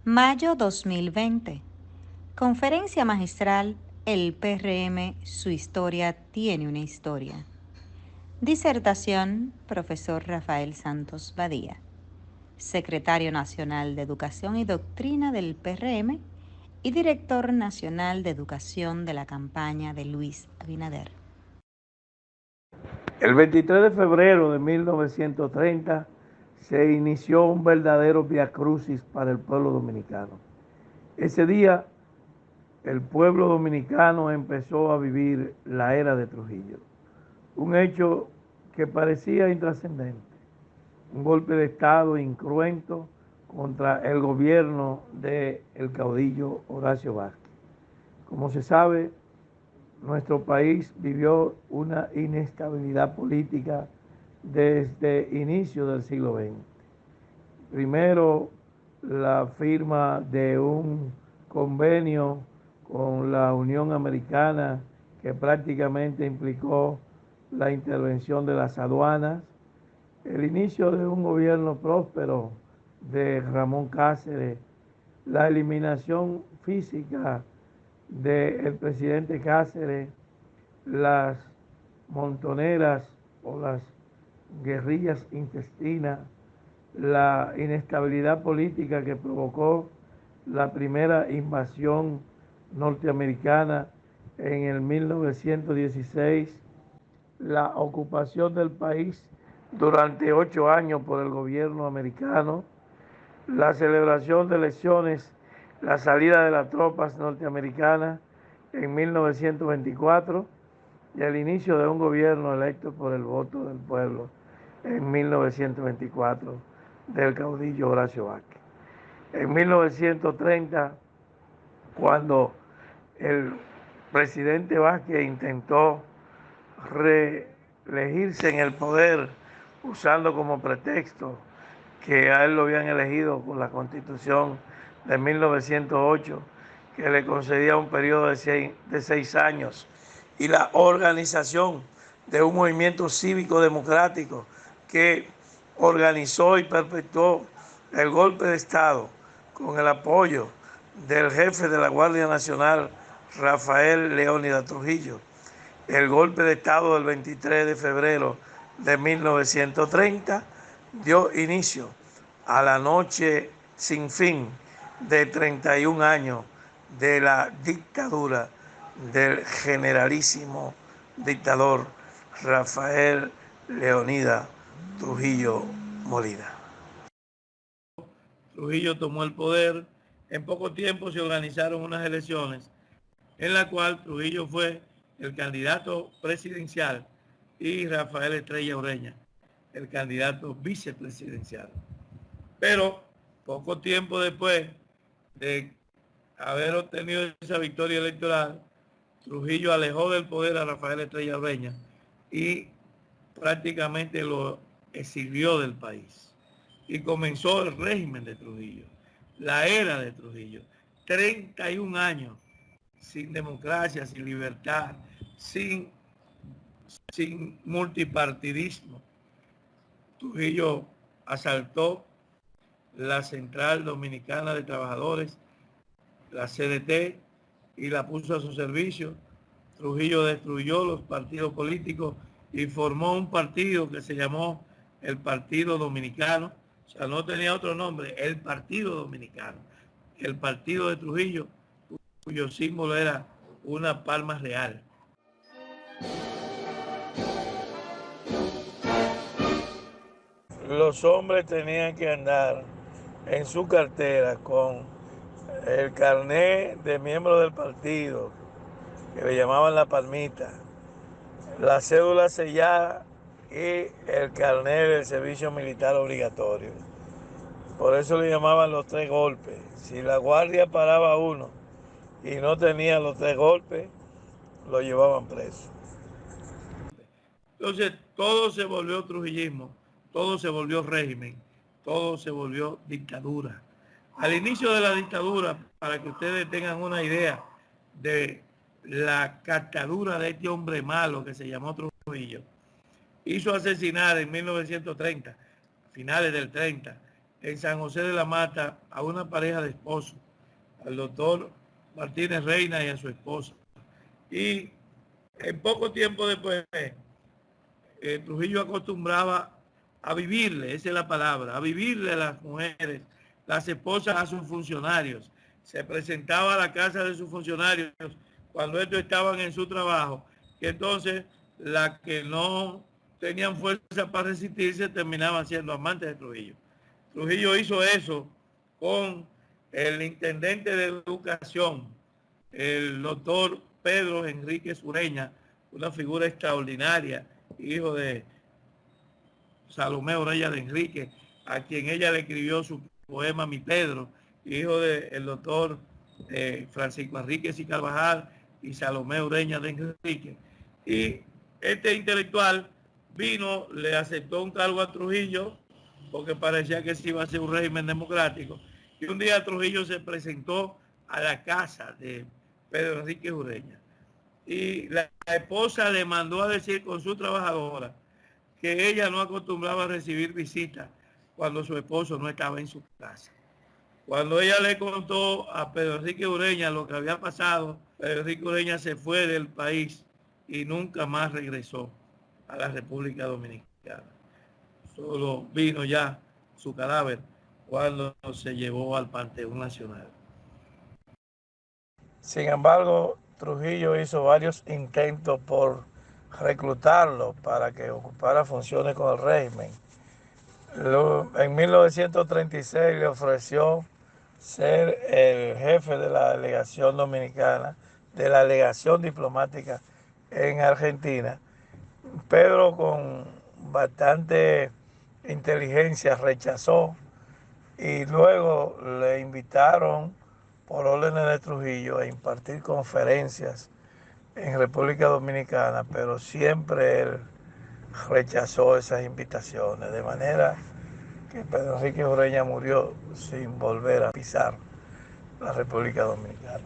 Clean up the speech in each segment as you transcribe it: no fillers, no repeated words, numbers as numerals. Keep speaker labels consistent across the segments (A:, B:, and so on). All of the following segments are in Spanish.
A: Mayo 2020. Conferencia magistral El PRM, su historia tiene una historia. Disertación, profesor Rafael Santos Badía, secretario nacional de Educación y Doctrina del PRM y director nacional de Educación de la campaña de Luis Abinader.
B: El 23 de febrero de 1930 se inició un verdadero viacrucis para el pueblo dominicano. Ese día el pueblo dominicano empezó a vivir la era de Trujillo, un hecho que parecía intrascendente, un golpe de Estado incruento contra el gobierno del caudillo Horacio Vázquez. Como se sabe, nuestro país vivió una inestabilidad política desde inicio del siglo XX. Primero, la firma de un convenio con la Unión Americana que prácticamente implicó la intervención de las aduanas, el inicio de un gobierno próspero de Ramón Cáceres, la eliminación física del presidente Cáceres, las montoneras o las guerrillas intestinas, la inestabilidad política que provocó la primera invasión norteamericana en el 1916, la ocupación del país durante 8 años por el gobierno americano, la celebración de elecciones, la salida de las tropas norteamericanas en 1924 y el inicio de un gobierno electo por el voto del pueblo en 1924 del caudillo Horacio Vázquez. En 1930, cuando el presidente Vázquez intentó reelegirse en el poder usando como pretexto que a él lo habían elegido con la Constitución de 1908, que le concedía un periodo de 6 años, y la organización de un movimiento cívico democrático que organizó y perpetuó el golpe de Estado con el apoyo del jefe de la Guardia Nacional, Rafael Leónidas Trujillo. El golpe de Estado del 23 de febrero de 1930 dio inicio a la noche sin fin de 31 años de la dictadura del generalísimo dictador Rafael Leónidas Trujillo Molina. Trujillo tomó el poder. En poco tiempo se organizaron unas elecciones en la cual Trujillo fue el candidato presidencial y Rafael Estrella Ureña el candidato vicepresidencial. Pero poco tiempo después de haber obtenido esa victoria electoral, Trujillo alejó del poder a Rafael Estrella Ureña y prácticamente lo exilió del país. Y comenzó el régimen de Trujillo, la era de Trujillo. 31 años sin democracia, sin libertad, sin multipartidismo. Trujillo asaltó la Central Dominicana de Trabajadores, la CDT, y la puso a su servicio. Trujillo destruyó los partidos políticos y formó un partido que se llamó el Partido Dominicano. O sea, no tenía otro nombre, el Partido Dominicano. El partido de Trujillo, cuyo símbolo era una palma real. Los hombres tenían que andar en su cartera con el carnet de miembro del partido, que le llamaban la palmita, la cédula sellada y el carnet del servicio militar obligatorio. Por eso le llamaban los 3 golpes. Si la guardia paraba a uno y no tenía los 3 golpes, lo llevaban preso. Entonces todo se volvió trujillismo, todo se volvió régimen, todo se volvió dictadura. Al inicio de la dictadura, para que ustedes tengan una idea de la catadura de este hombre malo que se llamó Trujillo, hizo asesinar en 1930, finales del 30, en San José de la Mata a una pareja de esposos, al doctor Martínez Reina y a su esposa. Y en poco tiempo después, Trujillo acostumbraba a vivirle, esa es la palabra, a vivirle a las mujeres, las esposas a sus funcionarios. Se presentaba a la casa de sus funcionarios cuando estos estaban en su trabajo, que entonces las que no tenían fuerza para resistirse terminaban siendo amantes de Trujillo. Trujillo hizo eso con el intendente de educación, el doctor Pedro Enríquez Ureña, una figura extraordinaria, hijo de Salomé Orella de Enrique, a quien ella le escribió su poema Mi Pedro, hijo del doctor Francisco Enríquez y Carvajal y Salomé Ureña de Enrique. Y este intelectual vino, le aceptó un cargo a Trujillo, porque parecía que se iba a ser un régimen democrático. Y un día Trujillo se presentó a la casa de Pedro Enrique Ureña. Y la esposa le mandó a decir con su trabajadora que ella no acostumbraba a recibir visitas cuando su esposo no estaba en su casa. Cuando ella le contó a Pedro Enrique Ureña lo que había pasado, Pedro Enrique Ureña se fue del país y nunca más regresó a la República Dominicana. Solo vino ya su cadáver cuando se llevó al Panteón Nacional. Sin embargo, Trujillo hizo varios intentos por reclutarlo para que ocupara funciones con el régimen. En 1936 le ofreció ser el jefe de la delegación dominicana, de la delegación diplomática en Argentina. Pedro, con bastante inteligencia, rechazó y luego le invitaron por órdenes de Trujillo a impartir conferencias en República Dominicana, pero siempre él rechazó esas invitaciones, de manera que Pedro Enrique Ureña murió sin volver a pisar la República Dominicana.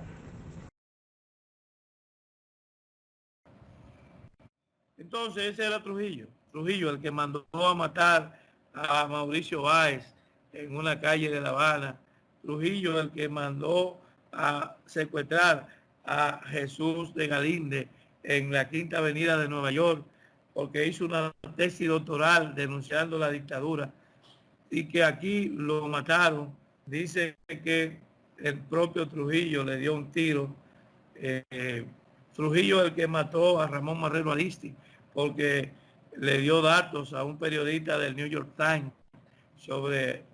B: Entonces ese era Trujillo, Trujillo el que mandó a matar a Mauricio Báez en una calle de La Habana, Trujillo el que mandó a secuestrar a Jesús de Galinde en la Quinta Avenida de Nueva York, porque hizo una tesis doctoral denunciando la dictadura y que aquí lo mataron. Dice que el propio Trujillo le dio un tiro. Trujillo el que mató a Ramón Marrero Arisти, porque le dio datos a un periodista del New York Times sobre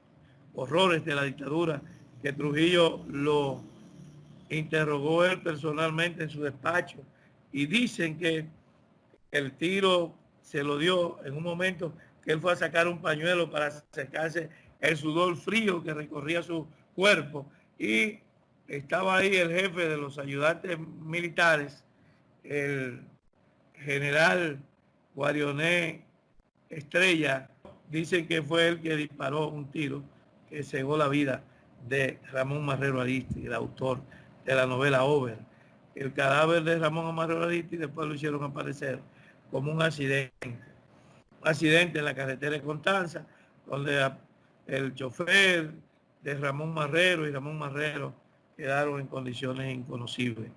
B: horrores de la dictadura, que Trujillo lo interrogó él personalmente en su despacho, y dicen que el tiro se lo dio en un momento que él fue a sacar un pañuelo para secarse el sudor frío que recorría su cuerpo, y estaba ahí el jefe de los ayudantes militares, el general Guarioné Estrella. Dicen que fue él que disparó un tiro que cegó la vida de Ramón Marrero Arisти, el autor de la novela Over. El cadáver de Ramón Marrero Aristi después lo hicieron aparecer como un accidente en la carretera de Constanza, donde el chofer de Ramón Marrero y Ramón Marrero quedaron en condiciones inconocibles.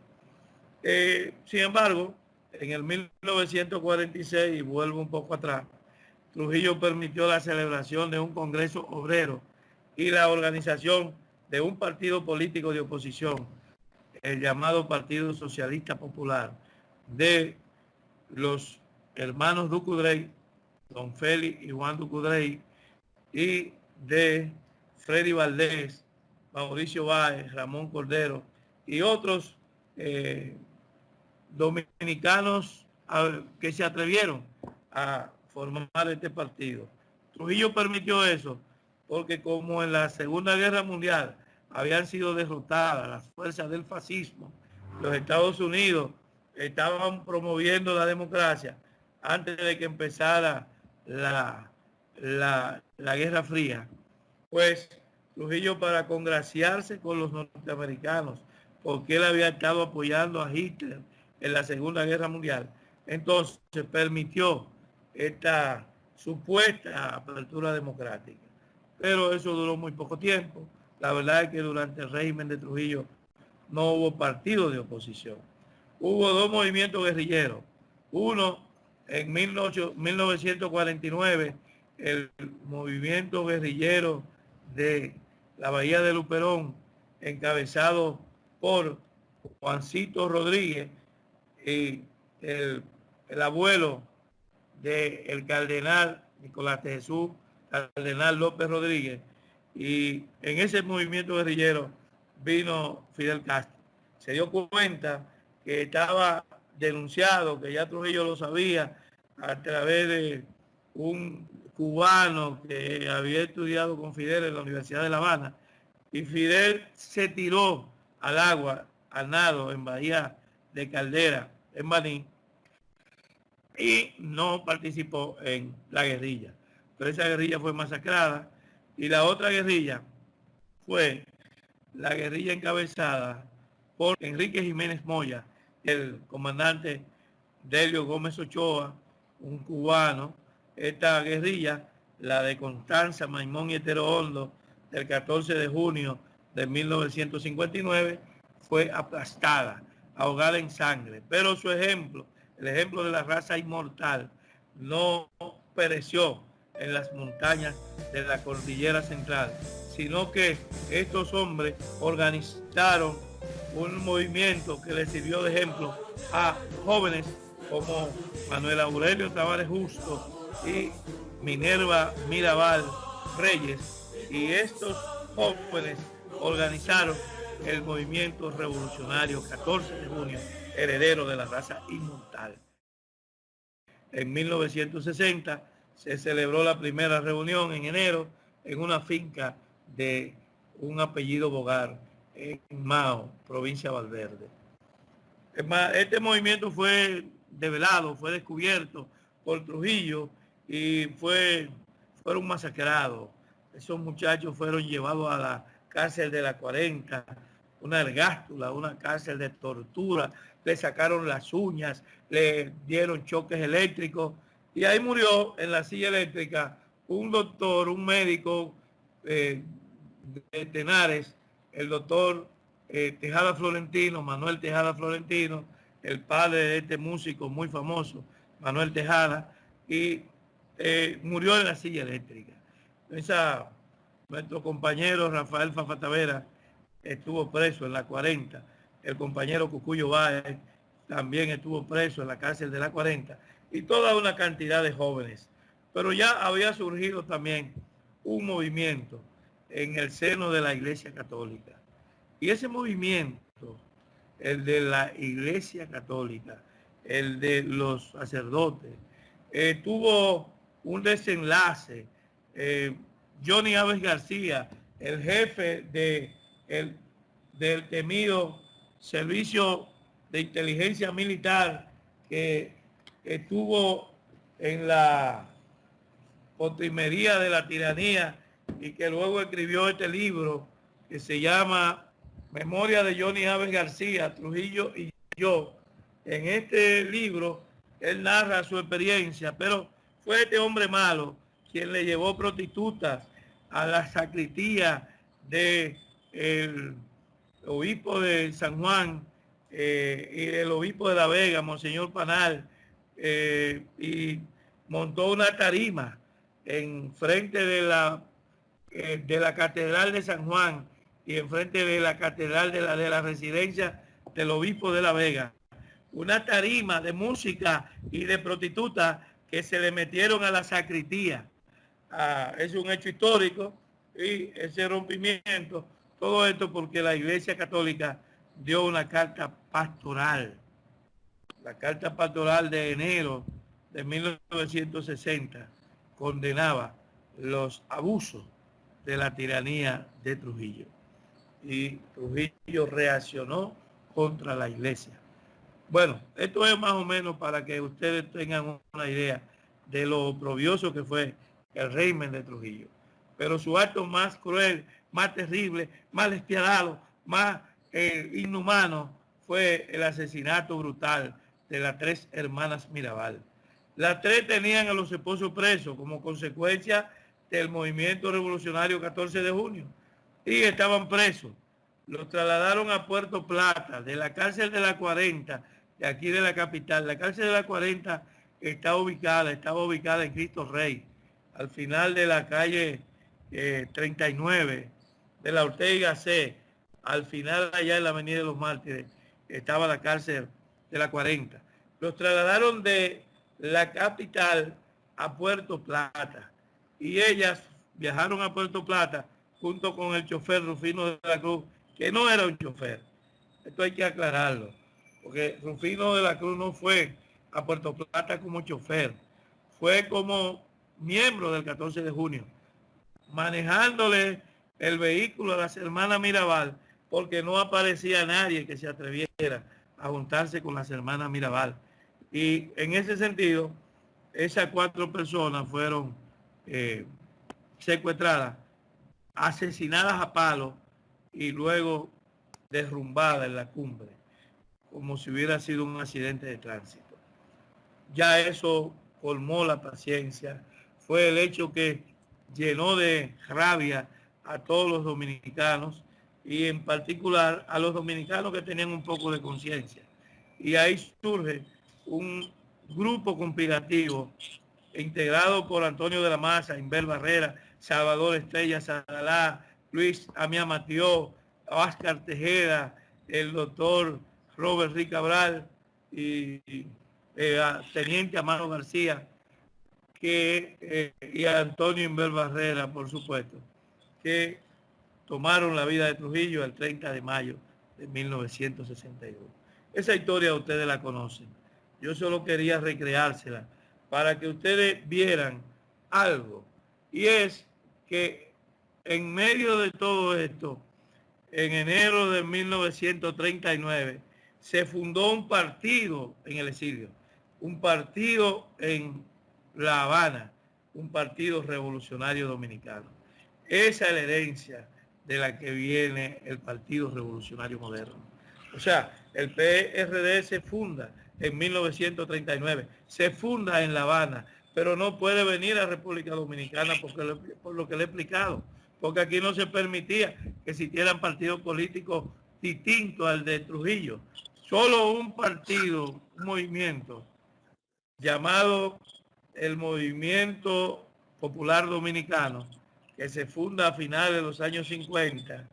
B: Sin embargo, en el 1946, y vuelvo un poco atrás, Trujillo permitió la celebración de un congreso obrero y la organización de un partido político de oposición, el llamado Partido Socialista Popular, de los hermanos Ducudrey, don Félix y Juan Ducudrey, y de Freddy Valdés, Mauricio Báez, Ramón Cordero y otros dominicanos que se atrevieron a formar este partido. Trujillo permitió eso porque, como en la Segunda Guerra Mundial habían sido derrotadas las fuerzas del fascismo, los Estados Unidos estaban promoviendo la democracia antes de que empezara la Guerra Fría. Pues Trujillo, para congraciarse con los norteamericanos, porque él había estado apoyando a Hitler en la Segunda Guerra Mundial, entonces permitió esta supuesta apertura democrática. pero eso duró muy poco tiempo. La verdad es que durante el régimen de Trujillo no hubo partido de oposición. Hubo dos movimientos guerrilleros. Uno, en 1949, el movimiento guerrillero de la Bahía de Luperón, encabezado por Juancito Rodríguez y el abuelo del cardenal Nicolás de Jesús, cardenal López Rodríguez, y en ese movimiento guerrillero vino Fidel Castro. Se dio cuenta que estaba denunciado, que ya Trujillo lo sabía, a través de un cubano que había estudiado con Fidel en la Universidad de La Habana, y Fidel se tiró al agua, al nado, en Bahía de Caldera, en Baní, y no participó en la guerrilla. Pero esa guerrilla fue masacrada, y la otra guerrilla fue la guerrilla encabezada por Enrique Jiménez Moya, el comandante Delio Gómez Ochoa, un cubano. Esta guerrilla, la de Constanza, Maimón y Etero Hondo, del 14 de junio de 1959, fue aplastada, ahogada en sangre. Pero su ejemplo, el ejemplo de la raza inmortal, no pereció en las montañas de la cordillera central, sino que estos hombres organizaron un movimiento que les sirvió de ejemplo a jóvenes como Manuel Aurelio Tavares Justo y Minerva Mirabal Reyes, y estos jóvenes organizaron el movimiento revolucionario 14 de junio, heredero de la raza inmortal. En 1960 se celebró la primera reunión en enero en una finca de un apellido Bogar en Mao, provincia de Valverde. Este movimiento fue develado, fue descubierto por Trujillo y fueron masacrados. Esos muchachos fueron llevados a la cárcel de la 40, una ergástula, una cárcel de tortura. Le sacaron las uñas, le dieron choques eléctricos y ahí murió en la silla eléctrica un doctor, un médico de Tenares, el doctor Tejada Florentino, Manuel Tejada Florentino, el padre de este músico muy famoso, Manuel Tejada, y murió en la silla eléctrica. Nuestro compañero Rafael Fafa Tavera estuvo preso en la 40, el compañero Cucuyo Báez también estuvo preso en la cárcel de la 40, y toda una cantidad de jóvenes. Pero ya había surgido también un movimiento en el seno de la Iglesia Católica. Y ese movimiento, el de la Iglesia Católica, el de los sacerdotes, tuvo un desenlace. Johnny Aves García, el jefe del temido Servicio de Inteligencia Militar, que estuvo en la postrimería de la tiranía y que luego escribió este libro que se llama Memoria de Johnny Aves García, Trujillo y yo. En este libro él narra su experiencia, pero fue este hombre malo quien le llevó prostitutas a la sacristía del obispo de San Juan y el obispo de La Vega, Monseñor Panal, y montó una tarima en frente de la Catedral de San Juan y en frente de la Catedral de la residencia del obispo de La Vega. Una tarima de música y de prostitutas que se le metieron a la sacristía. Es un hecho histórico, y ese rompimiento, todo esto porque la Iglesia Católica dio una carta pastoral, la carta pastoral de enero de 1960 condenaba los abusos de la tiranía de Trujillo, y Trujillo reaccionó contra la Iglesia. Bueno, esto es más o menos para que ustedes tengan una idea de lo oprobioso que fue el régimen de Trujillo. Pero su acto más cruel, más terrible, más despiadado, más inhumano fue el asesinato brutal de las 3 hermanas Mirabal. Las 3 tenían a los esposos presos como consecuencia del movimiento revolucionario 14 de junio y estaban presos. Los trasladaron a Puerto Plata, de la cárcel de la 40, de aquí de la capital. La cárcel de la 40 estaba ubicada en Cristo Rey, al final de la calle 39, de la Ortega C, al final allá en la Avenida de los Mártires, estaba la cárcel de la 40. Los trasladaron de la capital a Puerto Plata y ellas viajaron a Puerto Plata junto con el chofer Rufino de la Cruz, que no era un chofer. Esto hay que aclararlo, porque Rufino de la Cruz no fue a Puerto Plata como chofer, fue como miembro del 14 de junio, manejándole el vehículo a las hermanas Mirabal, porque no aparecía nadie que se atreviera a juntarse con las hermanas Mirabal. Y en ese sentido, esas 4 personas fueron secuestradas, asesinadas a palos y luego derrumbadas en la cumbre, como si hubiera sido un accidente de tránsito. Ya eso colmó la paciencia, fue el hecho que llenó de rabia a todos los dominicanos y en particular a los dominicanos que tenían un poco de conciencia. Y ahí surge un grupo conspirativo integrado por Antonio de la Maza, Inver Barrera, Salvador Estrella Sadalá, Luis Amía Matió, Oscar Tejeda, el doctor Robert Rick Cabral y Teniente Amaro García, y Antonio Inver Barrera, por supuesto, que tomaron la vida de Trujillo el 30 de mayo de 1962. Esa historia ustedes la conocen. Yo solo quería recreársela para que ustedes vieran algo. Y es que en medio de todo esto, en enero de 1939, se fundó un partido en el exilio, un partido en La Habana, un partido revolucionario dominicano. Esa es la herencia de la que viene el Partido Revolucionario Moderno. O sea, el PRD se funda en 1939, se funda en La Habana, pero no puede venir a República Dominicana por lo que le he explicado, porque aquí no se permitía que existieran partidos políticos distintos al de Trujillo. Solo un partido, un movimiento llamado el Movimiento Popular Dominicano, que se funda a finales de los años 50,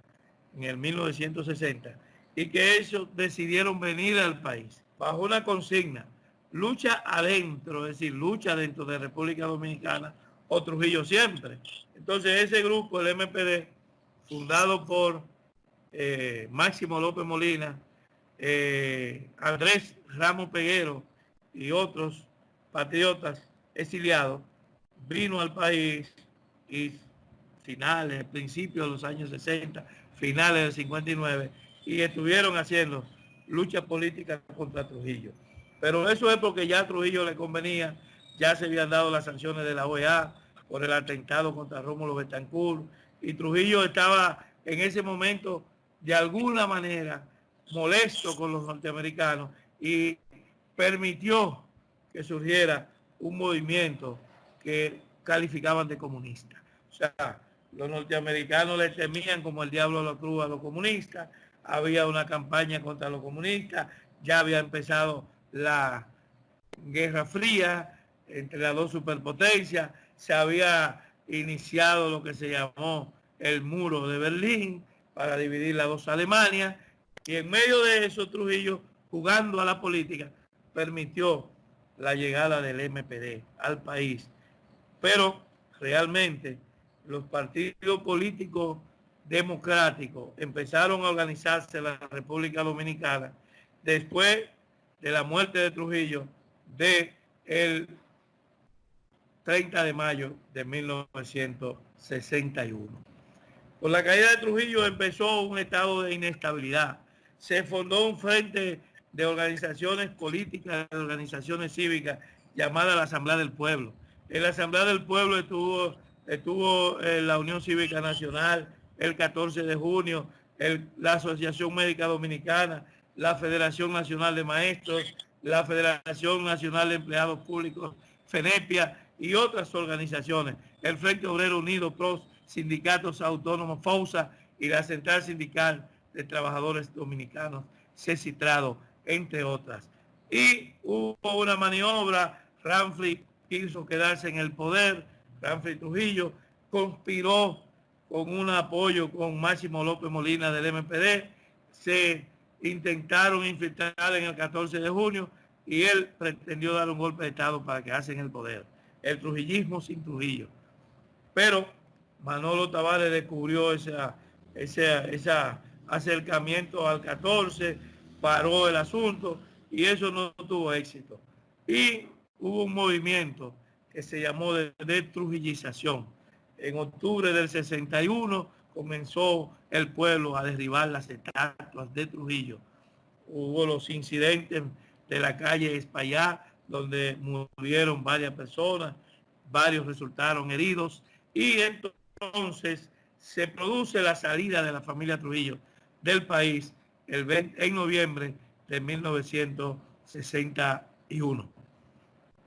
B: en el 1960, y que ellos decidieron venir al país bajo una consigna: lucha adentro, es decir, lucha dentro de República Dominicana o Trujillo siempre. Entonces ese grupo, el MPD, fundado por Máximo López Molina, Andrés Ramos Peguero y otros patriotas exiliados, vino al país y principios de los años 60, finales del 59, y estuvieron haciendo lucha política contra Trujillo. Pero eso es porque ya a Trujillo le convenía, ya se habían dado las sanciones de la OEA por el atentado contra Rómulo Betancourt, y Trujillo estaba en ese momento de alguna manera molesto con los norteamericanos y permitió que surgiera un movimiento que calificaban de comunista. O sea, los norteamericanos le temían como el diablo a la cruz a los comunistas, había una campaña contra los comunistas, ya había empezado la Guerra Fría entre las dos superpotencias, se había iniciado lo que se llamó el muro de Berlín para dividir las dos Alemanias, y en medio de eso Trujillo, jugando a la política, permitió la llegada del MPD al país. Pero realmente los partidos políticos democráticos empezaron a organizarse en la República Dominicana después de la muerte de Trujillo del 30 de mayo de 1961. Con la caída de Trujillo empezó un estado de inestabilidad. Se fundó un frente de organizaciones políticas, de organizaciones cívicas, llamada la Asamblea del Pueblo. En la Asamblea del Pueblo estuvo la Unión Cívica Nacional, el 14 de junio, la Asociación Médica Dominicana, la Federación Nacional de Maestros, la Federación Nacional de Empleados Públicos, FENEPIA y otras organizaciones. el Frente Obrero Unido, PROS, Sindicatos Autónomos, FAUSA y la Central Sindical de Trabajadores Dominicanos, CECITRADO, entre otras. Y hubo una maniobra, Ramfli quiso quedarse en el poder, Ramfli Trujillo conspiró con un apoyo con Máximo López Molina del MPD, se intentaron infiltrar en el 14 de junio y él pretendió dar un golpe de Estado para quedarse en el poder. El trujillismo sin Trujillo. Pero Manolo Tavares descubrió ese acercamiento al 14, paró el asunto y eso no tuvo éxito. Y hubo un movimiento que se llamó de destrujillización. En octubre del 61 comenzó el pueblo a derribar las estatuas de Trujillo. Hubo los incidentes de la calle Espaillá, donde murieron varias personas, varios resultaron heridos, y entonces se produce la salida de la familia Trujillo del país en noviembre de 1961.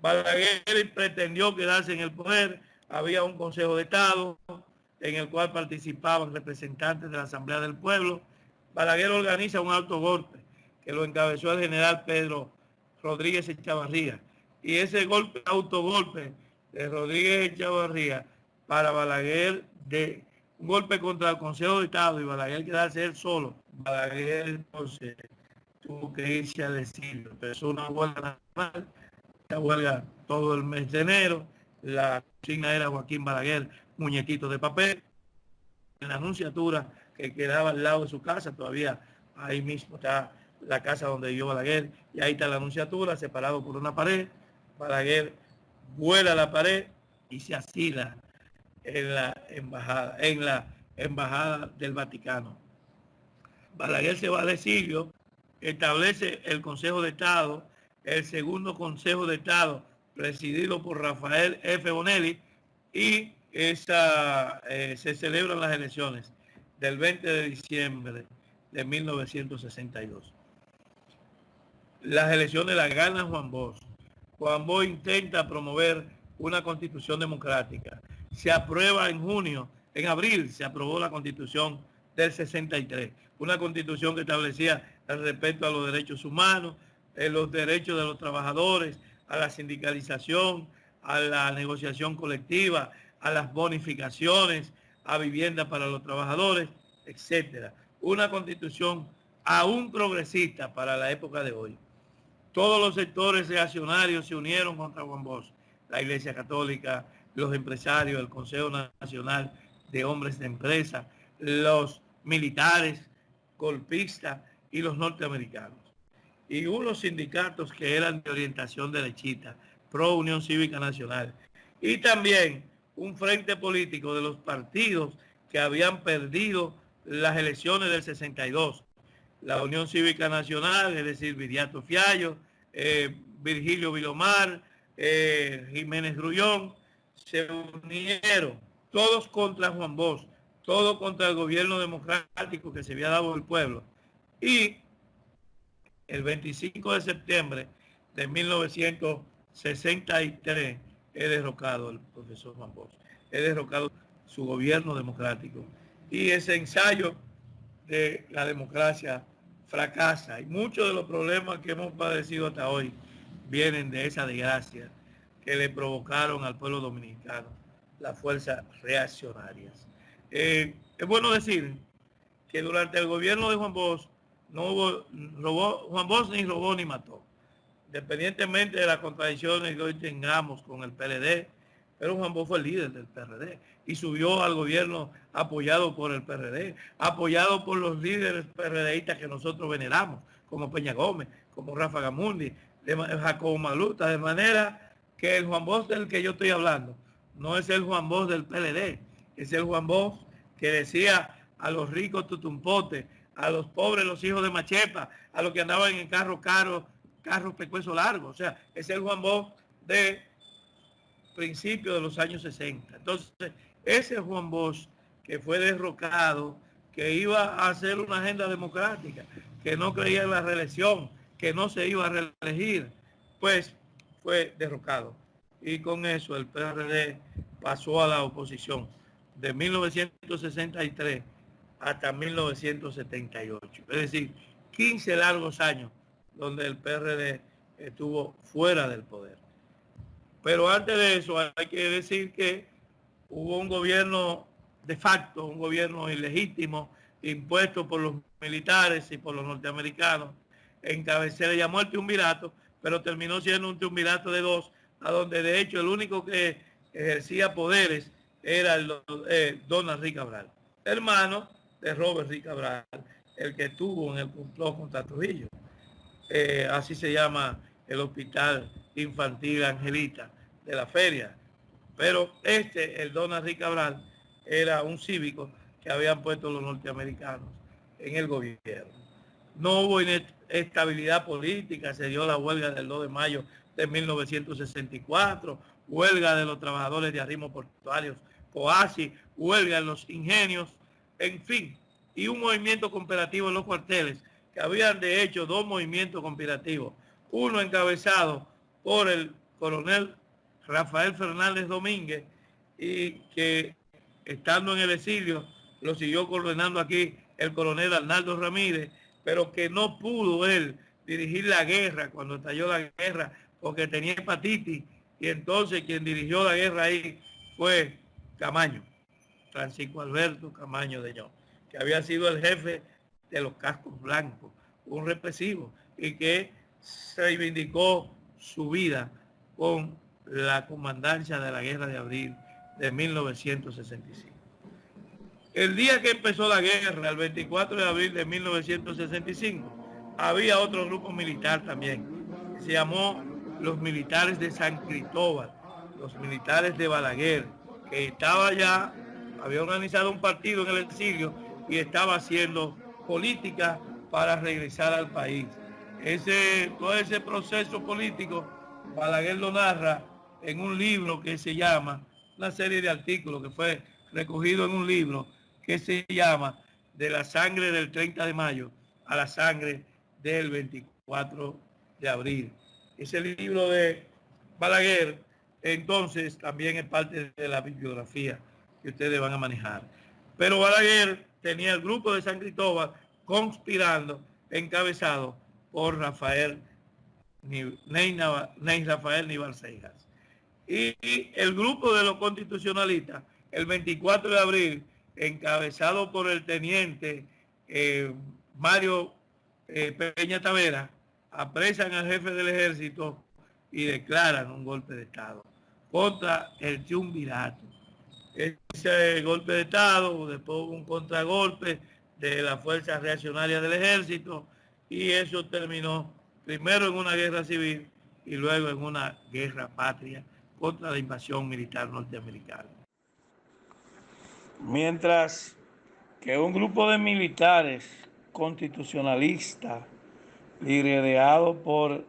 B: Balaguer pretendió quedarse en el poder, había un Consejo de Estado en el cual participaban representantes de la Asamblea del Pueblo. Balaguer organiza un alto golpe que lo encabezó el general Pedro Rodríguez Echavarría. Y ese autogolpe de Rodríguez Echavarría para Balaguer, de un golpe contra el Consejo de Estado y Balaguer quedarse él solo, Balaguer entonces tuvo que irse al exilio. Empezó una huelga nacional, la huelga todo el mes de enero, la consigna era Joaquín Balaguer, muñequito de papel. En la anunciatura que quedaba al lado de su casa, todavía ahí mismo está la casa donde vivió Balaguer, y ahí está la anunciatura, separado por una pared. Balaguer vuela la pared y se asila en la embajada del Vaticano. Balaguer se va al exilio, establece el Consejo de Estado, el segundo Consejo de Estado, presidido por Rafael F. Bonelli, y se celebran las elecciones del 20 de diciembre de 1962. Las elecciones las gana Juan Bosch. Juan Bosch intenta promover una constitución democrática. Se aprueba en abril se aprobó la constitución del 63, una constitución que establecía el respeto a los derechos humanos, los derechos de los trabajadores, a la sindicalización, a la negociación colectiva, a las bonificaciones, a vivienda para los trabajadores, etcétera. Una constitución aún progresista para la época de hoy. Todos los sectores reaccionarios se unieron contra Juan Bosch, la Iglesia Católica, los empresarios, el Consejo Nacional de Hombres de Empresa, los militares, golpistas y los norteamericanos. Y unos sindicatos que eran de orientación derechista, pro Unión Cívica Nacional. Y también un frente político de los partidos que habían perdido las elecciones del 62. La Unión Cívica Nacional, es decir, Viriato Fiallo, Virgilio Vilomar, Jiménez Grullón, se unieron todos contra Juan Bosch, todos contra el gobierno democrático que se había dado al pueblo. Y el 25 de septiembre de 1963 es derrocado el profesor Juan Bosch, es derrocado su gobierno democrático. Y ese ensayo de la democracia fracasa. Y muchos de los problemas que hemos padecido hasta hoy vienen de esa desgracia que le provocaron al pueblo dominicano las fuerzas reaccionarias. Es bueno decir que durante el gobierno de Juan Bosch no hubo Juan Bosch ni robó ni mató, independientemente de las contradicciones que hoy tengamos con el PLD, pero Juan Bosch fue el líder del PRD y subió al gobierno apoyado por el PRD, apoyado por los líderes PRDistas que nosotros veneramos, como Peña Gómez, como Rafa Gamundi, Jacobo Magluta, de manera que el Juan Bosch del que yo estoy hablando no es el Juan Bosch del PLD, es el Juan Bosch que decía a los ricos tutumpotes, a los pobres los hijos de Machepa, a los que andaban en carros caros, carros pecuesos largos. O sea, es el Juan Bosch de principios de los años 60. Entonces, ese Juan Bosch que fue derrocado, que iba a hacer una agenda democrática, que no creía en la reelección, que no se iba a reelegir, pues fue derrocado. Y con eso el PRD pasó a la oposición de 1963 hasta 1978. Es decir, 15 largos años donde el PRD estuvo fuera del poder. Pero antes de eso hay que decir que hubo un gobierno de facto, un gobierno ilegítimo, impuesto por los militares y por los norteamericanos, se le llamó el triunvirato, pero terminó siendo un triunvirato de dos, a donde de hecho el único que ejercía poderes era Donald Rick Cabral, hermano de Robert Rick Cabral, el que estuvo en el complot contra Trujillo. Así se llama el Hospital Infantil Angelita de la Feria. Pero el Donald Rick Cabral, era un cívico que habían puesto los norteamericanos en el gobierno. No hubo estabilidad política, se dio la huelga del 2 de mayo de 1964, huelga de los trabajadores de arrimos portuarios, COASI, huelga en los ingenios, en fin, y un movimiento cooperativo en los cuarteles, que habían de hecho dos movimientos cooperativos, uno encabezado por el coronel Rafael Fernández Domínguez, y que estando en el exilio lo siguió coordinando aquí el coronel Arnaldo Ramírez, pero que no pudo él dirigir la guerra cuando estalló la guerra porque tenía hepatitis, y entonces quien dirigió la guerra ahí fue Camaño, Francisco Alberto Camaño de Ño, que había sido el jefe de los cascos blancos, un represivo, y que se reivindicó su vida con la comandancia de la guerra de abril de 1965. El día que empezó la guerra, el 24 de abril de 1965, había otro grupo militar también, que se llamó los militares de San Cristóbal, los militares de Balaguer, que estaba ya, había organizado un partido en el exilio y estaba haciendo política para regresar al país. Todo ese proceso político, Balaguer lo narra en un libro que se llama, una serie de artículos que fue recogido en un libro que se llama De la sangre del 30 de mayo a la sangre del 24 de abril. Ese libro de Balaguer, entonces, también es parte de la bibliografía que ustedes van a manejar. Pero Balaguer tenía el grupo de San Cristóbal conspirando, encabezado por Rafael Nivalcejas. Y el grupo de los constitucionalistas, el 24 de abril, encabezado por el teniente Mario Peña Tavera, apresan al jefe del ejército y declaran un golpe de Estado contra el triunvirato. Ese golpe de Estado, después hubo un contragolpe de las fuerzas reaccionarias del ejército, y eso terminó primero en una guerra civil y luego en una guerra patria contra la invasión militar norteamericana. Mientras que un grupo de militares constitucionalistas, liderado por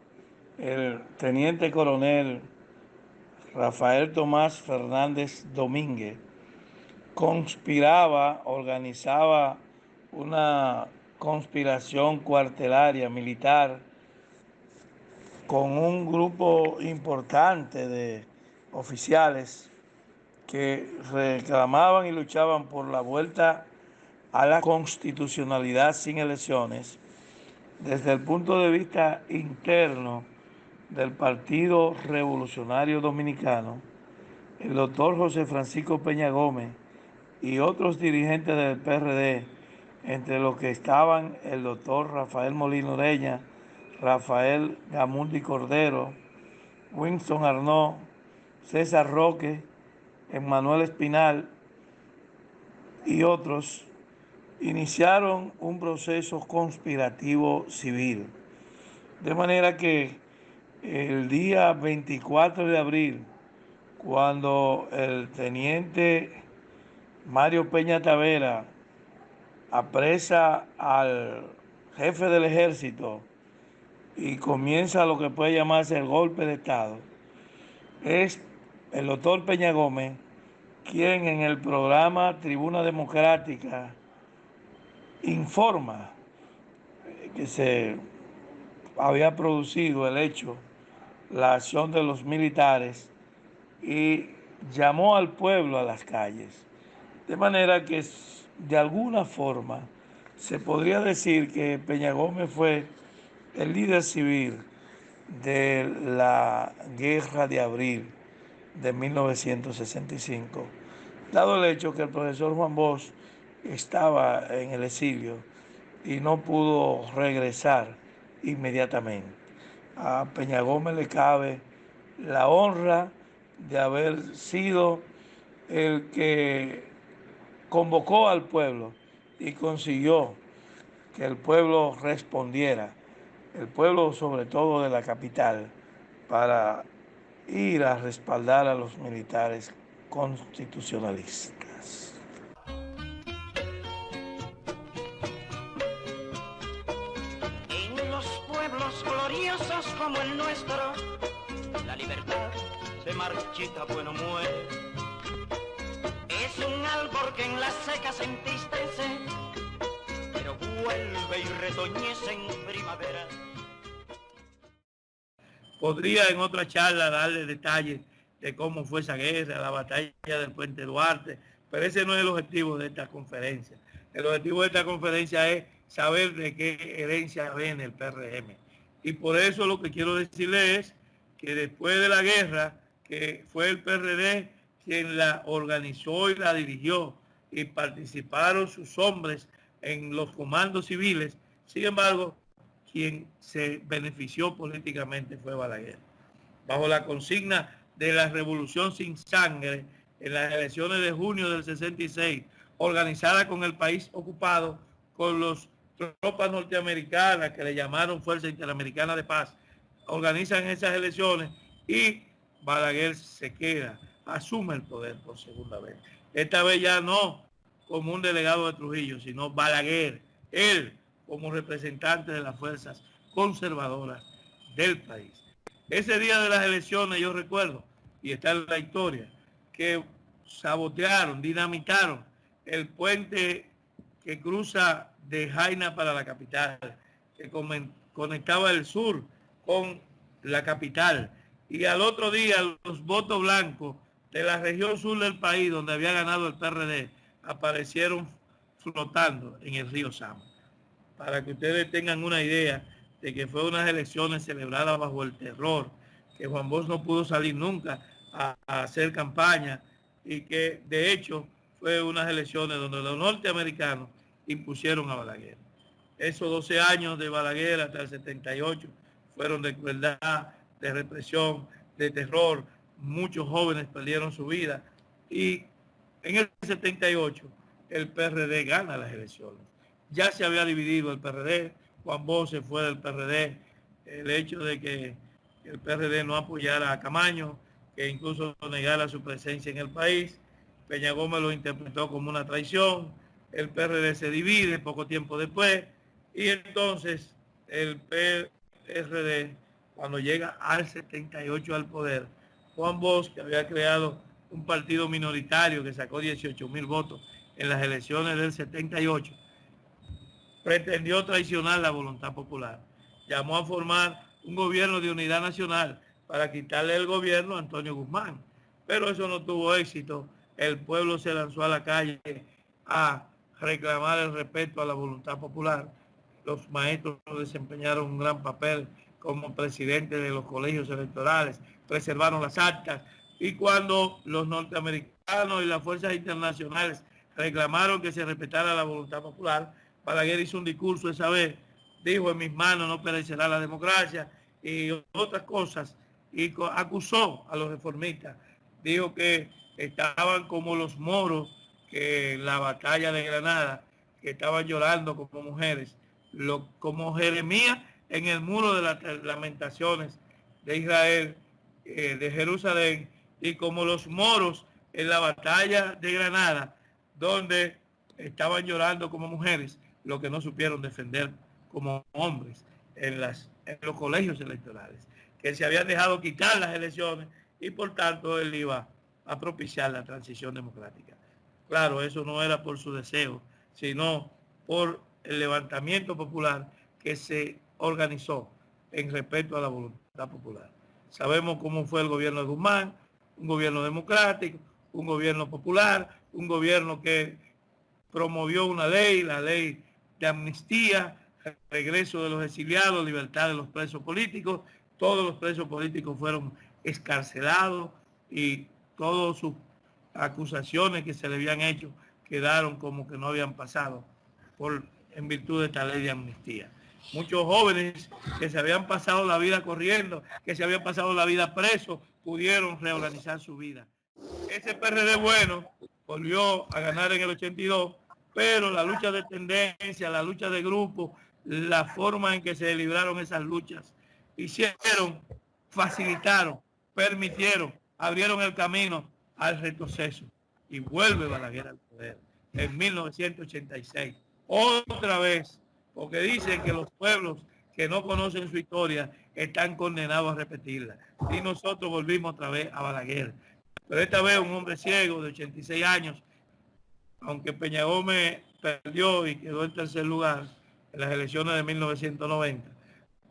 B: el teniente coronel Rafael Tomás Fernández Domínguez, organizaba una conspiración cuartelaria militar con un grupo importante de oficiales que reclamaban y luchaban por la vuelta a la constitucionalidad sin elecciones. Desde el punto de vista interno del Partido Revolucionario Dominicano, el doctor José Francisco Peña Gómez y otros dirigentes del PRD, entre los que estaban el doctor Rafael Molino Ureña, Rafael Gamuldi Cordero, Winston Arnaud, César Roque, Emmanuel Espinal y otros, iniciaron un proceso conspirativo civil. De manera que el día 24 de abril, cuando el teniente Mario Peña Tavera apresa al jefe del ejército y comienza lo que puede llamarse el golpe de Estado, es el doctor Peña Gómez quien en el programa Tribuna Democrática informa que se había producido el hecho, la acción de los militares, y llamó al pueblo a las calles. De manera que de alguna forma se podría decir que Peña Gómez fue el líder civil de la Guerra de Abril de 1965, dado el hecho que el profesor Juan Bosch estaba en el exilio y no pudo regresar inmediatamente. A Peña Gómez le cabe la honra de haber sido el que convocó al pueblo y consiguió que el pueblo respondiera, el pueblo sobre todo de la capital, para ir a respaldar a los militares constitucionalistas.
C: En los pueblos gloriosos como el nuestro, la libertad se marchita, bueno muere. Es un árbol que en la seca se entristece, pero vuelve y retoñece en primavera.
B: Podría en otra charla darle detalles de cómo fue esa guerra, la batalla del Puente Duarte, pero ese no es el objetivo de esta conferencia. El objetivo de esta conferencia es saber de qué herencia viene el PRM. Y por eso lo que quiero decirle es que después de la guerra, que fue el PRD quien la organizó y la dirigió, y participaron sus hombres en los comandos civiles, sin embargo, quien se benefició políticamente fue Balaguer. Bajo la consigna de la revolución sin sangre, en las elecciones de junio del 66, organizada con el país ocupado, con las tropas norteamericanas que le llamaron Fuerza Interamericana de Paz, organizan esas elecciones y Balaguer se queda, asume el poder por segunda vez. Esta vez ya no como un delegado de Trujillo, sino Balaguer, él como representante de las fuerzas conservadoras del país. Ese día de las elecciones yo recuerdo, y está en la historia, que sabotearon, dinamitaron el puente que cruza de Jaina para la capital, que conectaba el sur con la capital. Y al otro día los votos blancos de la región sur del país, donde había ganado el PRD, aparecieron flotando en el río Sama. Para que ustedes tengan una idea de que fue unas elecciones celebradas bajo el terror, que Juan Bosch no pudo salir nunca a hacer campaña y que de hecho fue unas elecciones donde los norteamericanos impusieron a Balaguer. Esos 12 años de Balaguer hasta el 78 fueron de crueldad, de represión, de terror. Muchos jóvenes perdieron su vida y en el 78 el PRD gana las elecciones. Ya se había dividido el PRD, Juan Bosch se fue del PRD, el hecho de que el PRD no apoyara a Camaño, que incluso negara su presencia en el país, Peña Gómez lo interpretó como una traición, el PRD se divide poco tiempo después, y entonces el PRD, cuando llega al 78 al poder, Juan Bosch, que había creado un partido minoritario que sacó 18,000 votos en las elecciones del 78, pretendió traicionar la voluntad popular. Llamó a formar un gobierno de unidad nacional para quitarle el gobierno a Antonio Guzmán. Pero eso no tuvo éxito. El pueblo se lanzó a la calle a reclamar el respeto a la voluntad popular. Los maestros desempeñaron un gran papel como presidentes de los colegios electorales, preservaron las actas, y cuando los norteamericanos y las fuerzas internacionales reclamaron que se respetara la voluntad popular, Balaguer hizo un discurso esa vez, dijo: en mis manos no perecerá la democracia y otras cosas, y acusó a los reformistas, dijo que estaban como los moros que en la batalla de Granada, que estaban llorando como mujeres, como Jeremías en el muro de las lamentaciones de Israel, de Jerusalén, y como los moros en la batalla de Granada, donde estaban llorando como mujeres, lo que no supieron defender como hombres en los colegios electorales, que se habían dejado quitar las elecciones y por tanto él iba a propiciar la transición democrática. Claro, eso no era por su deseo, sino por el levantamiento popular que se organizó en respeto a la voluntad popular. Sabemos cómo fue el gobierno de Guzmán, un gobierno democrático, un gobierno popular, un gobierno que promovió una ley, la ley de amnistía, regreso de los exiliados, libertad de los presos políticos. Todos los presos políticos fueron excarcelados y todas sus acusaciones que se le habían hecho quedaron como que no habían pasado en virtud de esta ley de amnistía. Muchos jóvenes que se habían pasado la vida corriendo, que se habían pasado la vida presos, pudieron reorganizar su vida. Ese PRD bueno volvió a ganar en el 82, pero la lucha de tendencia, la lucha de grupo, la forma en que se libraron esas luchas, hicieron, facilitaron, permitieron, abrieron el camino al retroceso. Y vuelve Balaguer al poder en 1986. Otra vez, porque dicen que los pueblos que no conocen su historia están condenados a repetirla. Y nosotros volvimos otra vez a Balaguer. Pero esta vez un hombre ciego de 86 años, aunque Peña Gómez perdió y quedó en tercer lugar en las elecciones de 1990,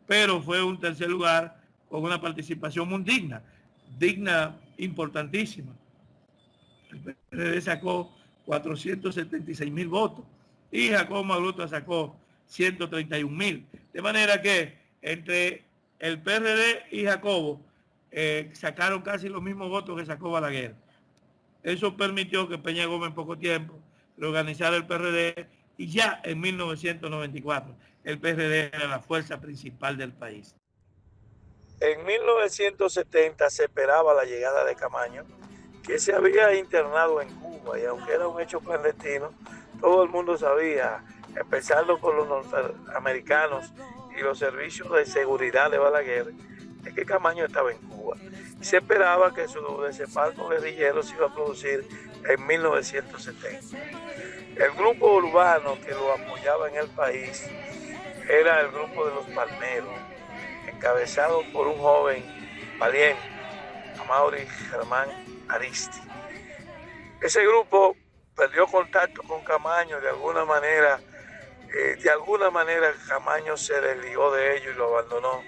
B: pero fue un tercer lugar con una participación muy digna, importantísima. El PRD sacó 476,000 votos y Jacobo Magluta sacó 131,000. De manera que entre el PRD y Jacobo sacaron casi los mismos votos que sacó Balaguer. Eso permitió que Peña Gómez en poco tiempo reorganizara el PRD y ya en 1994 el PRD era la fuerza principal del país. En 1970 se esperaba la llegada de Camaño, que se había internado en Cuba, y aunque era un hecho clandestino, todo el mundo sabía, empezando por los norteamericanos y los servicios de seguridad de Balaguer, de que Camaño estaba en Cuba. Y se esperaba que su desembarco guerrillero se iba a producir en 1970. El grupo urbano que lo apoyaba en el país era el grupo de los Palmeros, encabezado por un joven valiente, Amaury Germán Aristi. Ese grupo perdió contacto con Camaño de alguna manera Camaño se desligó de ellos y lo abandonó.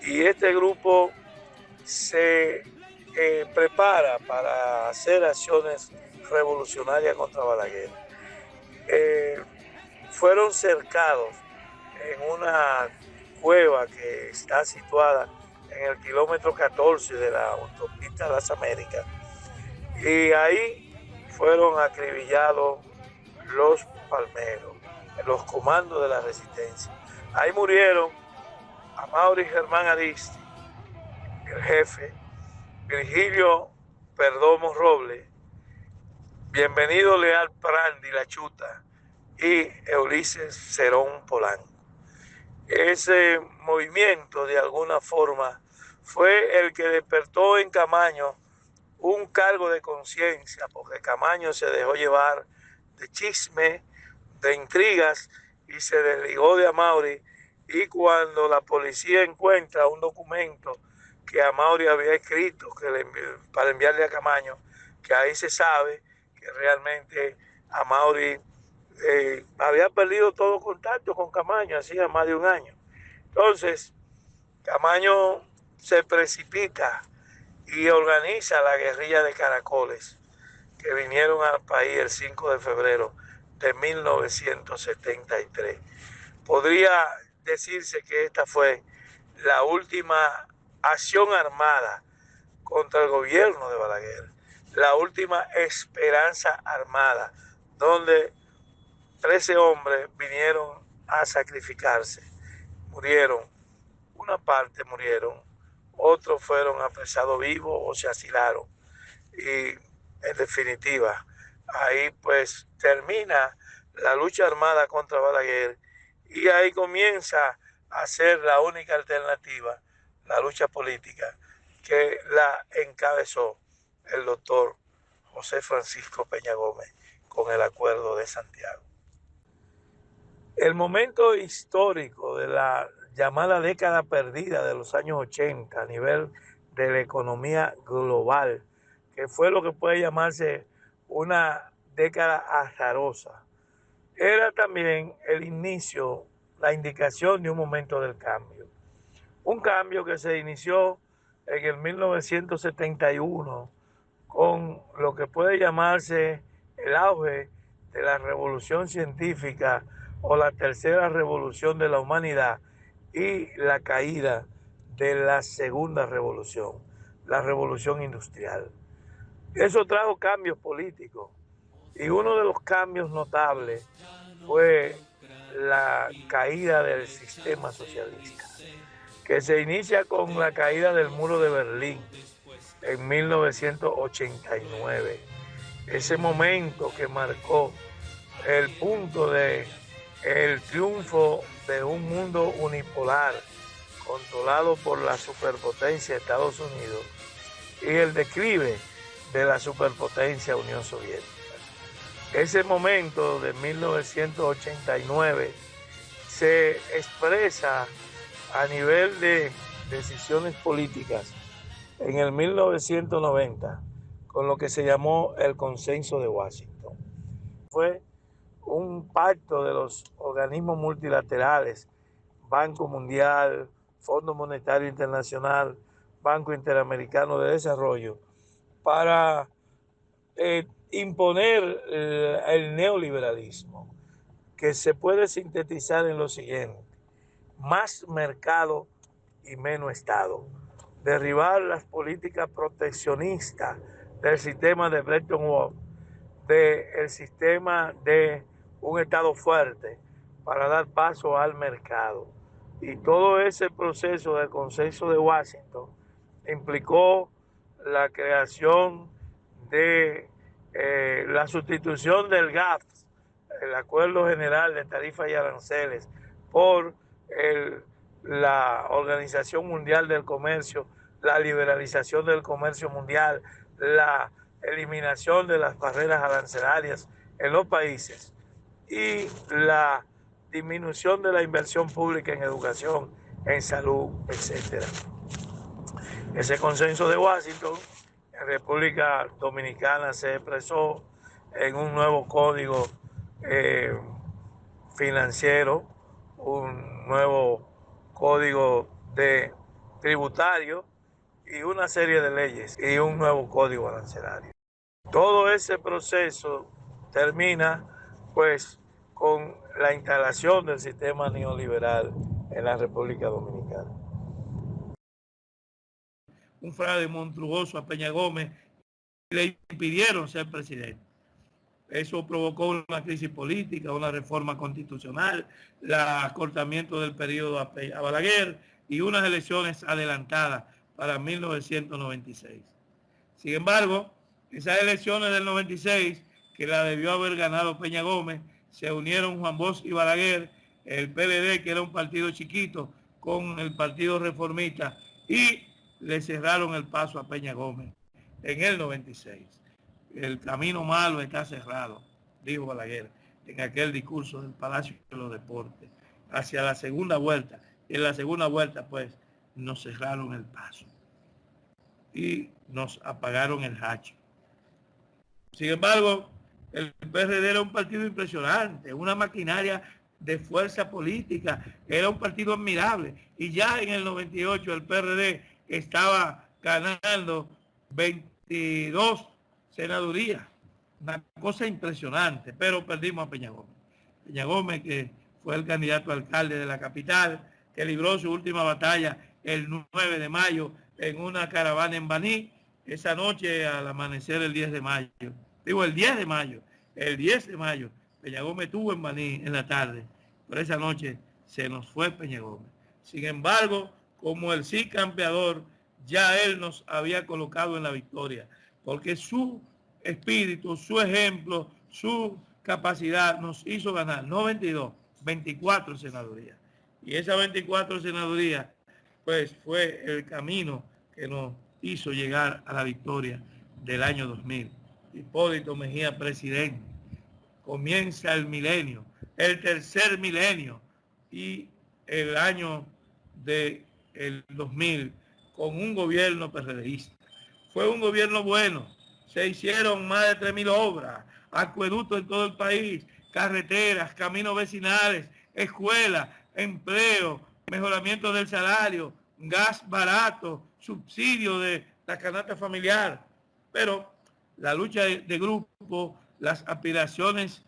B: Y este grupo se prepara para hacer acciones revolucionarias contra Balaguer. Fueron cercados en una cueva que está situada en el kilómetro 14 de la autopista Las Américas. Y ahí fueron acribillados los Palmeros, los comandos de la resistencia. Ahí murieron Amaury Germán Aristi, el jefe, Virgilio Perdomo Robles, Bienvenido Leal Prandi La Chuta y Ulises Cerón Polanco. Ese movimiento de alguna forma fue el que despertó en Camaño un cargo de conciencia, porque Camaño se dejó llevar de chisme, de intrigas y se desligó de Amaury. Y cuando la policía encuentra un documento que Amaury había escrito para enviarle a Camaño, que ahí se sabe que realmente Amaury había perdido todo contacto con Camaño hacía más de un año. Entonces, Camaño se precipita y organiza la guerrilla de caracoles que vinieron al país el 5 de febrero de 1973. Podría decirse que esta fue la última acción armada contra el gobierno de Balaguer, la última esperanza armada, donde 13 hombres vinieron a sacrificarse. Murieron, una parte murieron, otros fueron apresados vivos o se asilaron. Y en definitiva, ahí pues termina la lucha armada contra Balaguer y ahí comienza a ser la única alternativa, la lucha política, que la encabezó el doctor José Francisco Peña Gómez con el Acuerdo de Santiago. El momento histórico de la llamada década perdida de los años 80 a nivel de la economía global, que fue lo que puede llamarse una década azarosa, era también el inicio, la indicación de un momento del cambio. Un cambio que se inició en el 1971 con lo que puede llamarse el auge de la revolución científica o la tercera revolución de la humanidad y la caída de la segunda revolución, la revolución industrial. Eso trajo cambios políticos y uno de los cambios notables fue la caída del sistema socialista, que se inicia con la caída del muro de Berlín en 1989. Ese momento que marcó el punto de el triunfo de un mundo unipolar controlado por la superpotencia Estados Unidos y el declive de la superpotencia Unión Soviética. Ese momento de 1989 se expresa a nivel de decisiones políticas en el 1990 con lo que se llamó el Consenso de Washington. Fue un pacto de los organismos multilaterales, Banco Mundial, Fondo Monetario Internacional, Banco Interamericano de Desarrollo, para imponer el neoliberalismo, que se puede sintetizar en lo siguiente: más mercado y menos Estado, derribar las políticas proteccionistas del sistema de Bretton Woods, del sistema de un Estado fuerte para dar paso al mercado. Y todo ese proceso del Consenso de Washington implicó la creación de la sustitución del GATT, el Acuerdo General de Tarifas y Aranceles, por la Organización Mundial del Comercio, la liberalización del comercio mundial, la eliminación de las barreras arancelarias en los países y la disminución de la inversión pública en educación, en salud, etc. Ese Consenso de Washington en República Dominicana se expresó en un nuevo código financiero, un nuevo código de tributario y una serie de leyes y un nuevo código arancelario. Todo ese proceso termina pues con la instalación del sistema neoliberal en la República Dominicana.
D: Un fraude monstruoso a Peña Gómez y le impidieron ser presidente. Eso provocó una crisis política, una reforma constitucional, el acortamiento del periodo a Balaguer y unas elecciones adelantadas para 1996. Sin embargo, esas elecciones del 96, que la debió haber ganado Peña Gómez, se unieron Juan Bosch y Balaguer, el PLD, que era un partido chiquito, con el Partido Reformista, y le cerraron el paso a Peña Gómez en el 96. El camino malo está cerrado, dijo Balaguer en aquel discurso del Palacio de los Deportes, hacia la segunda vuelta. Y en la segunda vuelta, pues, nos cerraron el paso y nos apagaron el hacho. Sin embargo, el PRD era un partido impresionante, una maquinaria de fuerza política, era un partido admirable. Y ya en el 98 el PRD estaba ganando 22 senadurías, una cosa impresionante, pero perdimos a Peña Gómez. Peña Gómez, que fue el candidato a alcalde de la capital, que libró su última batalla el 9 de mayo en una caravana en Baní, esa noche al amanecer el 10 de mayo. Digo, el 10 de mayo, Peña Gómez estuvo en Baní en la tarde, pero esa noche se nos fue Peña Gómez. Sin embargo, como el sí campeador, ya él nos había colocado en la victoria, porque su espíritu, su ejemplo, su capacidad nos hizo ganar, no 22, 24 senadurías. Y esas 24 senadurías, pues fue el camino que nos hizo llegar a la victoria del año 2000. Hipólito Mejía, presidente. Comienza el milenio, el tercer milenio, y el año del 2000 con un gobierno PRDista. Fue un gobierno bueno, se hicieron más de 3.000 obras, acueductos en todo el país, carreteras, caminos vecinales, escuelas, empleo, mejoramiento del salario, gas barato, subsidio de la canasta familiar. Pero la lucha de grupo, las aspiraciones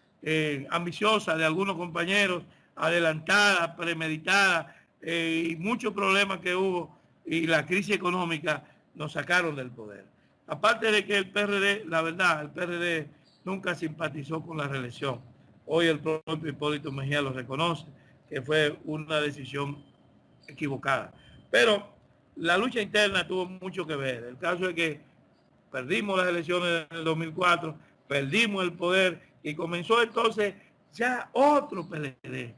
D: ambiciosas de algunos compañeros, adelantadas, premeditadas, y muchos problemas que hubo y la crisis económica nos sacaron del poder. Aparte de que el PRD, la verdad, el PRD nunca simpatizó con la reelección. Hoy el propio Hipólito Mejía lo reconoce, que fue una decisión equivocada. Pero la lucha interna tuvo mucho que ver. El caso es que perdimos las elecciones del 2004, perdimos el poder y comenzó entonces ya otro PLD.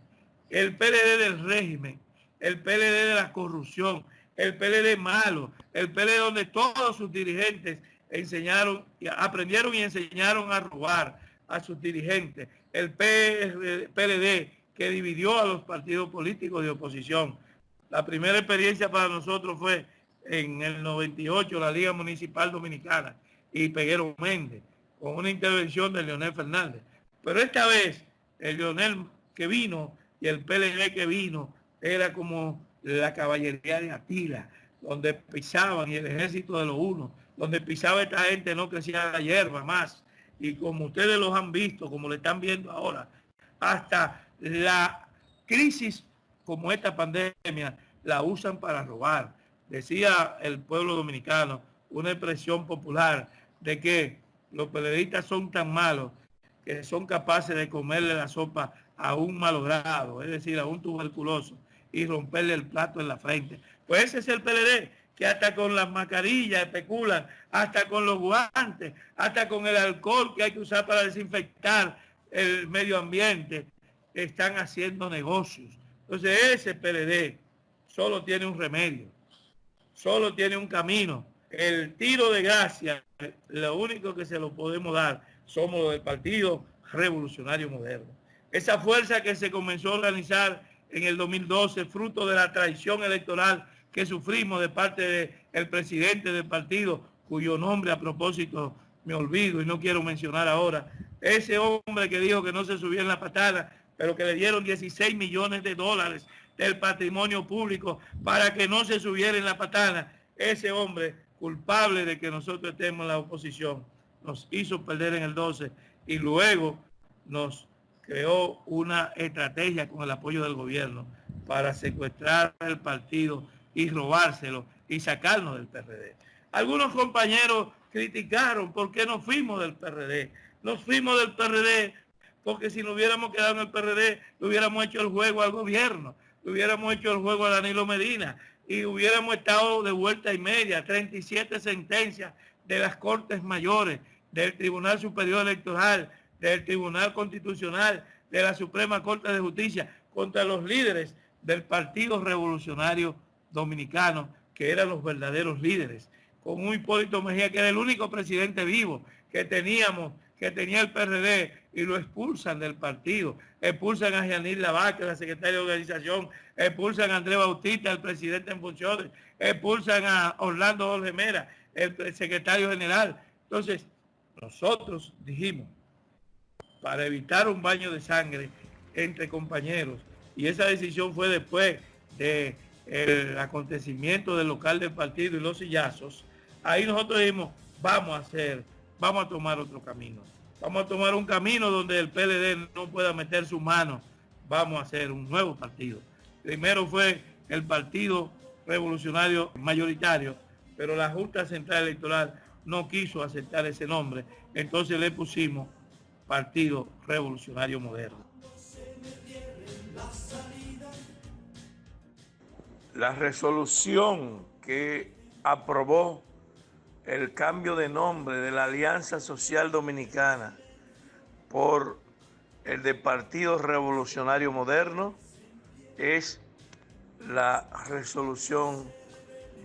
D: El PLD del régimen, el PLD de la corrupción, el PLD malo, el PLD donde todos sus dirigentes aprendieron y enseñaron a robar a sus dirigentes, el PLD que dividió a los partidos políticos de oposición. La primera experiencia para nosotros fue en el 98, la Liga Municipal Dominicana y Peguero Méndez, con una intervención de Leonel Fernández. Pero esta vez, el Leonel que vino y el PLD que vino era como la caballería de Atila, donde pisaban, y el ejército de los unos, donde pisaba esta gente no crecía la hierba más. Y como ustedes los han visto, como lo están viendo ahora, hasta la crisis como esta pandemia la usan para robar. Decía el pueblo dominicano, una expresión popular de que los periodistas son tan malos que son capaces de comerle la sopa a un malogrado, es decir, a un tuberculoso, y romperle el plato en la frente. Pues ese es el PLD, que hasta con las mascarillas especulan, hasta con los guantes, hasta con el alcohol que hay que usar para desinfectar el medio ambiente, están haciendo negocios. Entonces ese PLD solo tiene un remedio, solo tiene un camino. El tiro de gracia, lo único que se lo podemos dar, somos los del Partido Revolucionario Moderno. Esa fuerza que se comenzó a organizar en el 2012, fruto de la traición electoral que sufrimos de parte del presidente del partido, cuyo nombre a propósito me olvido y no quiero mencionar ahora, ese hombre que dijo que no se subía en la patada, pero que le dieron 16 millones de dólares del patrimonio público para que no se subiera en la patada. Ese hombre, culpable de que nosotros estemos en la oposición, nos hizo perder en el 12 y luego nos creó una estrategia con el apoyo del gobierno para secuestrar el partido y robárselo y sacarnos del PRD. Algunos compañeros criticaron por qué nos fuimos del PRD. Nos fuimos del PRD porque si no hubiéramos quedado en el PRD, le hubiéramos hecho el juego al gobierno, le hubiéramos hecho el juego a Danilo Medina y hubiéramos estado de vuelta y media, 37 sentencias de las Cortes Mayores, del Tribunal Superior Electoral, del Tribunal Constitucional, de la Suprema Corte de Justicia, contra los líderes del Partido Revolucionario Dominicano, que eran los verdaderos líderes, con un Hipólito Mejía, que era el único presidente vivo que teníamos, que tenía el PRD, y lo expulsan del partido, expulsan a Yanil Lavaque, la secretaria de organización, expulsan a Andrés Bautista, el presidente en funciones, expulsan a Orlando Jorge Mera, el secretario general. Entonces, nosotros dijimos, para evitar un baño de sangre entre compañeros, y esa decisión fue después del acontecimiento del local del partido y los sillazos, ahí nosotros dijimos, vamos a tomar otro camino. Vamos a tomar un camino donde el PLD no pueda meter su mano. Vamos a hacer un nuevo partido. Primero fue el Partido Revolucionario Mayoritario, pero la Junta Central Electoral no quiso aceptar ese nombre. Entonces le pusimos Partido Revolucionario Moderno.
B: La resolución que aprobó el cambio de nombre de la Alianza Social Dominicana por el de Partido Revolucionario Moderno es la resolución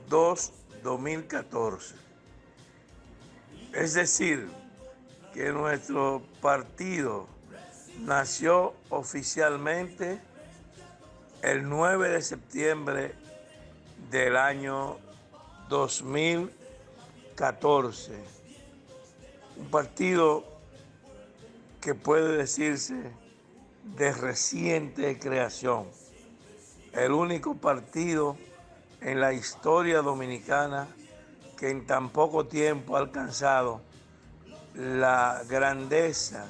B: 2/2014. Es decir, que nuestro partido nació oficialmente el 9 de septiembre del año 2014. Un partido que puede decirse de reciente creación. El único partido en la historia dominicana que en tan poco tiempo ha alcanzado la grandeza,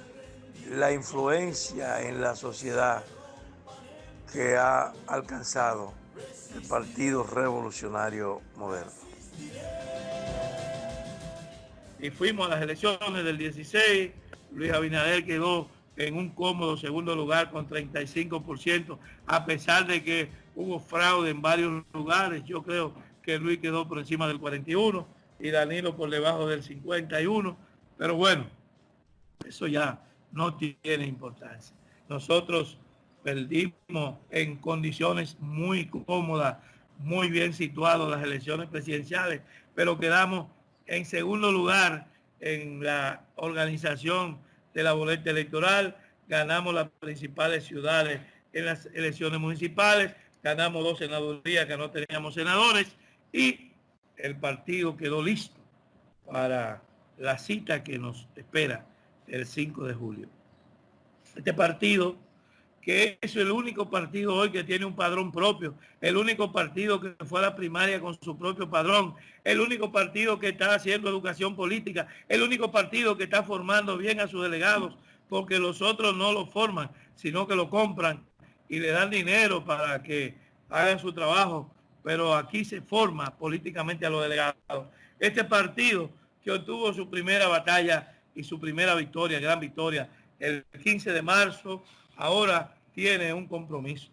B: la influencia en la sociedad que ha alcanzado el Partido Revolucionario Moderno.
D: Y fuimos a las elecciones del 16, Luis Abinader quedó en un cómodo segundo lugar con 35%, a pesar de que hubo fraude en varios lugares. Yo creo que Luis quedó por encima del 41% y Danilo por debajo del 51%, pero bueno, eso ya no tiene importancia. Nosotros perdimos en condiciones muy cómodas, muy bien situados las elecciones presidenciales, pero quedamos en segundo lugar en la organización de la boleta electoral, ganamos las principales ciudades en las elecciones municipales, ganamos 2 senadurías que no teníamos senadores y el partido quedó listo para la cita que nos espera el 5 de julio. Este partido, que es el único partido hoy que tiene un padrón propio, el único partido que fue a la primaria con su propio padrón, el único partido que está haciendo educación política, el único partido que está formando bien a sus delegados, porque los otros no lo forman, sino que lo compran y le dan dinero para que hagan su trabajo, pero aquí se forma políticamente a los delegados. Este partido que obtuvo su primera batalla y su primera victoria, gran victoria, el 15 de marzo, ahora tiene un compromiso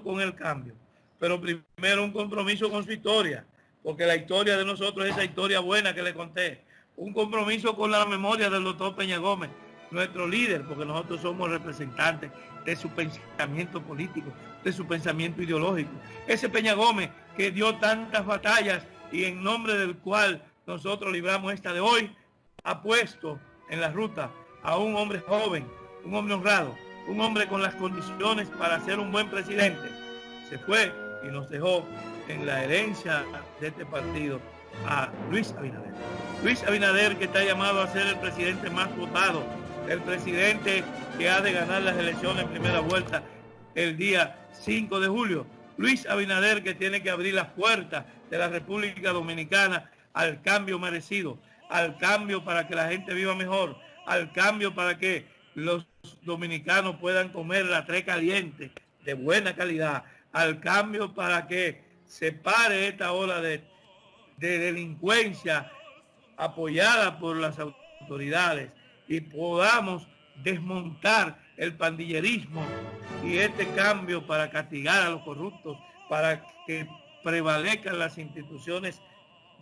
D: con el cambio, pero primero un compromiso con su historia, porque la historia de nosotros es esa historia buena que le conté, un compromiso con la memoria del doctor Peña Gómez, nuestro líder, porque nosotros somos representantes de su pensamiento político, de su pensamiento ideológico. Ese Peña Gómez que dio tantas batallas y en nombre del cual nosotros libramos esta de hoy, ha puesto en la ruta a un hombre joven, un hombre honrado, un hombre con las condiciones para ser un buen presidente. Se fue y nos dejó en la herencia de este partido a Luis Abinader. Luis Abinader, que está llamado a ser el presidente más votado, el presidente que ha de ganar las elecciones en primera vuelta el día 5 de julio. Luis Abinader, que tiene que abrir las puertas de la República Dominicana al cambio merecido, al cambio para que la gente viva mejor, al cambio para que los dominicanos puedan comer la tres caliente de buena calidad, al cambio para que se pare esta ola de delincuencia apoyada por las autoridades y podamos desmontar el pandillerismo y este cambio para castigar a los corruptos, para que prevalezcan las instituciones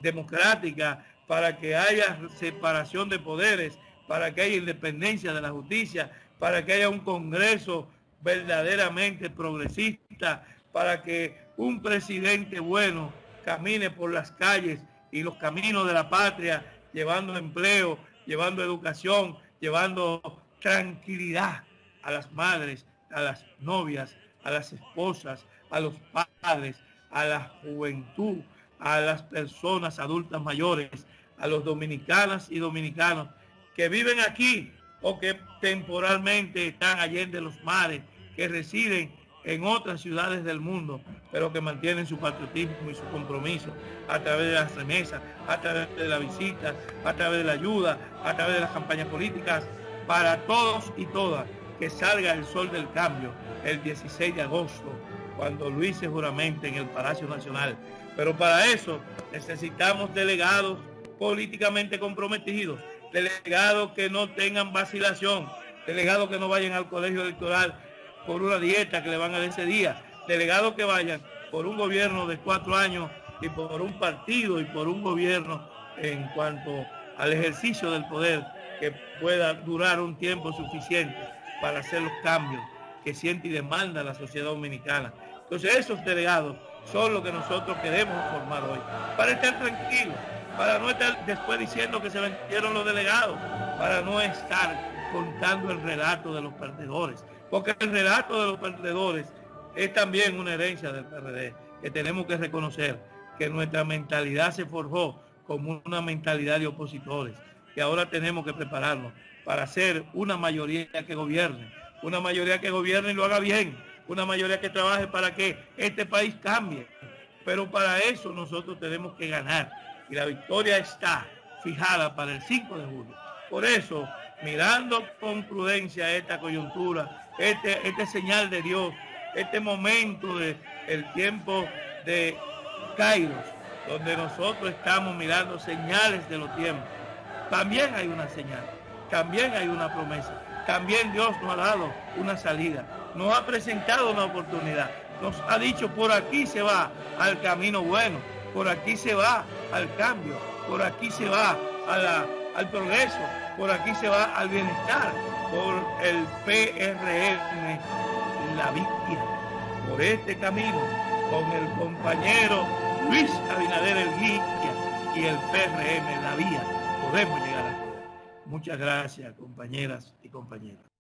D: democráticas, para que haya separación de poderes, para que haya independencia de la justicia, para que haya un Congreso verdaderamente progresista, para que un presidente bueno camine por las calles y los caminos de la patria, llevando empleo, llevando educación, llevando tranquilidad a las madres, a las novias, a las esposas, a los padres, a la juventud, a las personas adultas mayores, a los dominicanas y dominicanos que viven aquí o que temporalmente están allende los mares, que residen en otras ciudades del mundo, pero que mantienen su patriotismo y su compromiso a través de las remesas, a través de la visita, a través de la ayuda, a través de las campañas políticas, para todos y todas, que salga el sol del cambio el 16 de agosto, cuando Luis se juramente en el Palacio Nacional. Pero para eso necesitamos delegados políticamente comprometidos, delegados que no tengan vacilación, delegados que no vayan al colegio electoral por una dieta que le van a dar ese día, delegados que vayan por un gobierno de 4 años y por un partido y por un gobierno en cuanto al ejercicio del poder que pueda durar un tiempo suficiente para hacer los cambios que siente y demanda la sociedad dominicana. Entonces esos delegados son los que nosotros queremos formar hoy, para estar tranquilos, para no estar después diciendo que se vendieron los delegados, para no estar contando el relato de los perdedores, porque el relato de los perdedores es también una herencia del PRD, que tenemos que reconocer que nuestra mentalidad se forjó como una mentalidad de opositores, que ahora tenemos que prepararnos para ser una mayoría que gobierne y lo haga bien, una mayoría que trabaje para que este país cambie. Pero para eso nosotros tenemos que ganar. Y la victoria está fijada para el 5 de julio. Por eso, mirando con prudencia esta coyuntura, este señal de Dios, este momento el tiempo de Kairos, donde nosotros estamos mirando señales de los tiempos, también hay una señal, también hay una promesa, también Dios nos ha dado una salida, nos ha presentado una oportunidad, nos ha dicho por aquí se va al camino bueno, por aquí se va al cambio, por aquí se va al progreso, por aquí se va al bienestar, por el PRM, la vía, por este camino, con el compañero Luis Abinader el guía y el PRM la vía, podemos llegar al poder. Muchas gracias, compañeras y compañeros.